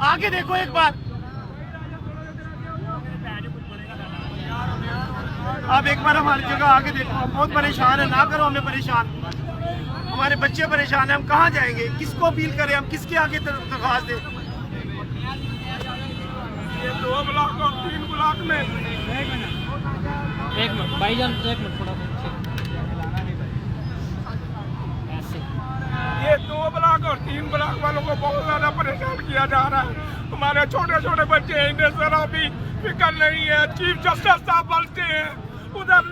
आगे देखो एक बार। आप एक बार हमारी जगह आगे देखो, हम बहुत परेशान है, ना करो हमें परेशान। हमारे बच्चे परेशान हैं, हम कहाँ जाएंगे, किसको अपील करें, हम किसके आगे दरख्वास्त दें? ये 2 ब्लॉक और 3 ब्लॉक में एक मिनट भाईजान, एक मिनट थोड़ा ऐसे। ये 2 ब्लॉक और 3 ब्लॉक वालों को बहुत ज्यादा परेशान किया जा रहा है। हमारे छोटे छोटे बच्चे हैं, इन्हें जरा भी फिक्र नहीं है। चीफ जस्टिस साहब बोलते हैं, उधर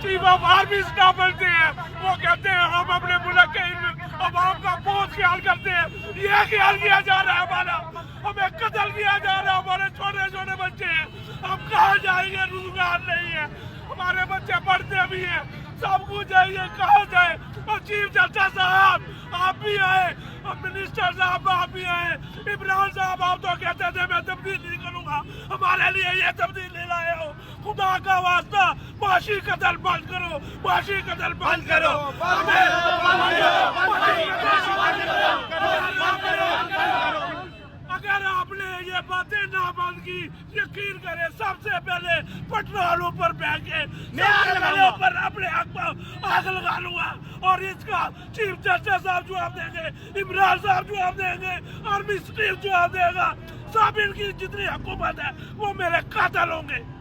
चीफ ऑफ आर्मी स्टाफ बोलते हैं, वो कहते हैं हम अपने मुल्क के अवाम का बहुत ख्याल करते हैं। ये ख्याल किया जा रहा है हमारा, हमें कत्ल किया जा रहा है। हमारे छोटे छोटे बच्चे हैं, हम कहाँ जाएंगे, रोजगार नहीं है। हमारे बच्चे पढ़ते भी हैं, सब कुछ जाइए, कहाँ जाए। और चीफ जस्टिस साहब आप भी आए, और मिनिस्टर साहब आप भी आए। इमरान साहब आप तो कहते थे मैं तब्दील नहीं करूंगा, हमारे लिए ये तब्दीली लाए हो। खुदा का वास्ता माशी कत्ल बंद करो, माशी कत्ल बंद करो। अगर आपने ये बातें ना बंद की, यकीन करें सबसे पहले पेट्रोल पर फेंके, ऊपर अपने हक पर आग लगा लूंगा। और इसका चीफ जस्टिस साहब जवाब देंगे, इमरान साहब जवाब देंगे, आर्मी चीफ जवाब देगा। सब इनकी जितनी हुकूमत है वो मेरे कातिल होंगे।